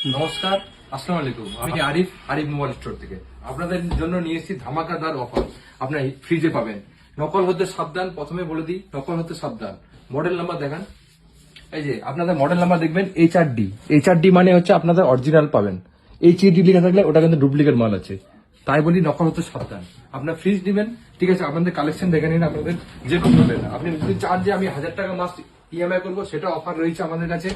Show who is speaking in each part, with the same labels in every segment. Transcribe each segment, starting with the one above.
Speaker 1: নমস্কার, আসসালামু আলাইকুম। আমি আরিফ মোবাইল স্টোর থেকে আপনাদের জন্য নিয়ে এসেছি ধামাকাদার অফার। আপনার ফ্রিজে পাবেন। নকল হতে সাবধান, প্রথমে বলে দিই, নকল হতে সাবধান। মডেল নাম্বার দেখান। এই যে আপনাদের মডেল নাম্বার দেখবেন এইচআরডি মানে হচ্ছে আপনাদের অরিজিনাল পাবেন। এইচইডি লেখা থাকলে ওটা কিন্তু ডুপ্লিকেট মাল আছে। তাই বলি নকল হতে সাবধান। আপনার ফ্রিজ দিবেন, ঠিক আছে, আপনাদের কালেকশন দেখে নিন। আপনাদের যেরকম বলবেন, আপনি যদি চান যে আমি 1000 টাকা মাস ইএমআই করবো, সেটা অফার রয়েছে আমাদের কাছে।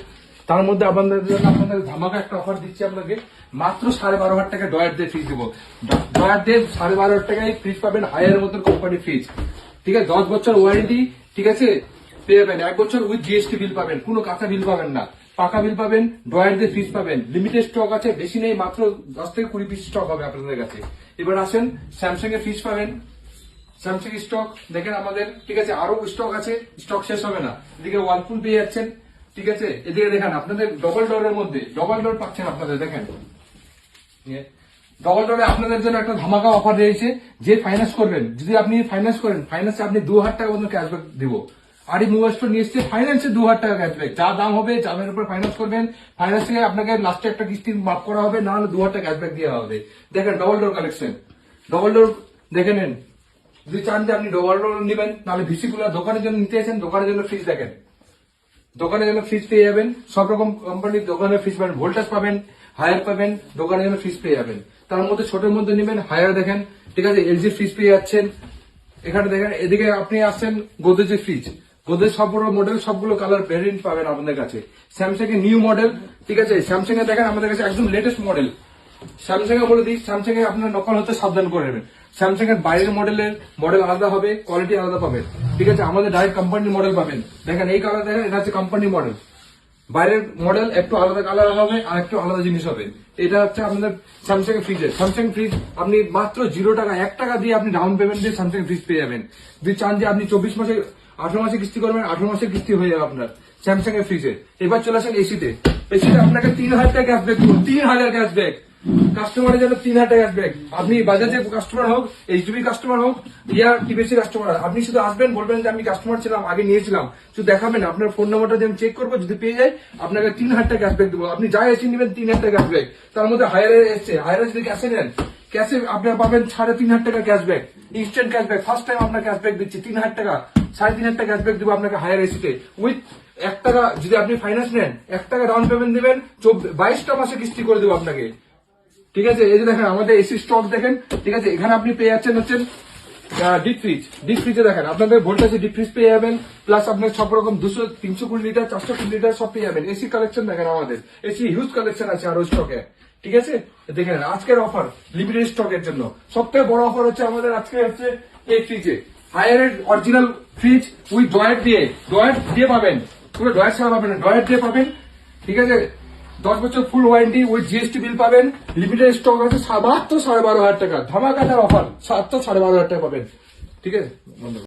Speaker 1: তার মধ্যে আপনাদের জন্য আপনাদের ধামাকা একটা অফার দিচ্ছি আপনাকে। মাত্র 12,500 টাকা ডয়ার দিয়ে ফ্রিজ দেবো। ডয়ার দিয়ে 12,500 টাকায় ফ্রিজ পাবেন, হায়ার মতন কোম্পানি ফ্রিজ, ঠিক আছে। 10 বছর ওয়ারেন্টি, ঠিক আছে, পেয়ে যাবেন। 1 বছর উইথ জিএসটি বিল পাবেন, কোনো কাঁচা বিল পাবেন না, পাকা বিল পাবেন। ডয়ার দিয়ে ফ্রিজ পাবেন। লিমিটেড স্টক আছে, বেশি নেই, মাত্র 10 থেকে 20 পিস স্টক হবে আপনাদের কাছে। এবার আসেন, স্যামসাং এর ফ্রিজ পাবেন। স্যামসাং স্টক দেখেন আমাদের, ঠিক আছে, আরো স্টক আছে, স্টক শেষ হবে না। এদিকে ওয়ালপুল পেয়ে যাচ্ছেন, ঠিক আছে। এদিকে দেখেন আপনাদের ডবল ডোরের মধ্যে ডবল ডোর পাচ্ছেন আপনাদের। দেখেন ডবল ডোরে আপনাদের জন্য একটা ধামাকা অফার রয়েছে। যে ফাইন্যান্স করবেন, যদি আপনি ফাইন্যান্স করেন, ফাইন্যান্সে আপনি 2,000 টাকা পর্যন্ত ক্যাশব্যাক দিব। আর এই মোবাইল স্টোর নিয়ে এসছে ফাইন্যান্সে 2,000 টাকা ক্যাশব্যাক। যা দাম হবে, দামের উপর ফাইন্যান্স করবেন, ফাইন্যান্স থেকে আপনাকে লাস্টে একটা কিস্তি মাফ করা হবে, না হলে 2,000 টাকা ক্যাশব্যাক দেওয়া হবে। দেখেন double door collection, double door দেখে নেন। যদি চান যে আপনি ডবল ডোর নেবেন, তাহলে ভিসি কুলার দোকানের জন্য নিতে আছেন, দোকানের জন্য ফ্রিজ দেখেন। দোকানের জন্য ফ্রিজ পেয়ে যাবেন, সব রকম কোম্পানির দোকানের ফ্রিজ পাবেন, ভোল্টেজ পাবেন, হায়ার পাবেন, দোকানের জন্য ফ্রিজ পেয়ে যাবেন। তার মধ্যে ছোটের মধ্যে নেবেন, হায়ার দেখেন, ঠিক আছে, এলজি ফ্রিজ পেয়ে যাচ্ছেন। এখানে দেখেন, এদিকে আপনি আসছেন গোদরেজের ফ্রিজ, গোদরেজ সবগুলো মডেল, সবগুলো কালার ভেরিয়েন্ট পাবেন আপনাদের কাছে। স্যামসাং এর নিউ মডেল, ঠিক আছে, স্যামসাং এর দেখেন আমাদের কাছে একদম লেটেস্ট মডেল। স্যামসাং এ বলে দিই, স্যামসাং এ আপনার নকল হতে সাবধান করে নেবেন। স্যামসাং এর বাইরের মডেল আলাদা হবে, কোয়ালিটি আলাদা পাবেন, ঠিক আছে। আমাদের ডাইরেক্ট কোম্পানির মডেল পাবেন। দেখেন এই কালার দেখেন, এটা হচ্ছে কোম্পানি মডেল। বাইরের মডেল একটু আলাদা কালার হবে, আর একটু আলাদা জিনিস হবে। এটা হচ্ছে আমাদের স্যামসাং এর ফ্রিজের। স্যামসাং ফ্রিজ আপনি মাত্র 0 টাকা, 1 টাকা দিয়ে আপনি ডাউন পেমেন্ট দিয়ে স্যামসাং ফ্রিজ পেয়ে যাবেন। যদি চান যে আপনি 24 মাসে 18 মাসে কিস্তি করবেন, 18 মাসের কিস্তি হয়ে যাবে আপনার স্যামসাং এর ফ্রিজে। এবার চলে আসেন এসিতে। এসিতে আপনাকে 3,000 টাকা ক্যাশব্যাক দিব, 3,000 ক্যাশব্যাক। কাস্টমারের জন্য 3,000 টাকা ক্যাশব্যাক। আপনি বাজাজের কাস্টমার হোক, এইচডিবি কাস্টমার হোক, টিভিসি কাস্টমার, আপনি শুধু আসবেন, বলবেন যে আমি কাস্টমার ছিলাম, আগে নিয়েছিলাম, শুধু দেখাবেন আপনার ফোন নাম্বারটা দিয়ে আমি চেক করবো। যদি পেয়ে যায়, আপনাকে 3,000 টাকা ক্যাশব্যাক দেবো। আপনি যা এসে নেবেন 3,000 টাকা ক্যাশব্যাক। তার মধ্যে হায়ারে এসছে, হায়ারে যদি ক্যাশে নেন, ক্যাশে আপনার পাবেন 3,500 টাকা cashback, instant cashback. First time আপনার ক্যাশব্যাক দিচ্ছি 3,000 টাকা, 3,500 টাকা ক্যাশব্যাক দেবো আপনাকে হায়ার এসিতে উইথ 1 টাকা। যদি আপনি ফাইন্যান্স নেন, 1 টাকা ডাউন পেমেন্ট দিবেন, 22টা মাসে কিস্তি করে দেবো আপনাকে, ঠিক আছে। এই যে দেখেন আমাদের এসি স্টক দেখেন, ঠিক আছে। এখানে আপনি পেয়ে যাচ্ছেন হচ্ছেন ডিপ ফ্রিজ। ডিপ ফ্রিজে দেখেন আপনাদের ভোল্টেজে ডিপ ফ্রিজ পেয়ে যাবেন, প্লাস আপনার সব রকম 200, 320 লিটার, 420 লিটার সব পেয়ে যাবেন। এসি কালেকশন দেখেন, আমাদের এসি হিউজ কালেকশন আছে আরো স্টকে, ঠিক আছে। দেখেন আজকের অফার লিমিটেড স্টকের জন্য সব থেকে বড় অফার হচ্ছে আমাদের আজকে হচ্ছে এই ফ্রিজে। Haier original fridge with drawer দিয়ে পাবেন, পুরো ডয়ার ছাড়া পাবেন না, ডয়ার দিয়ে পাবেন, ঠিক আছে। 10 বছর full warranty with GST bill পাবেন। লিমিটেড স্টক আছে, মাত্র 12,500 টাকা ধামাকাদার অফার, মাত্র 12,500 টাকা পাবেন, ঠিক আছে। ধন্যবাদ।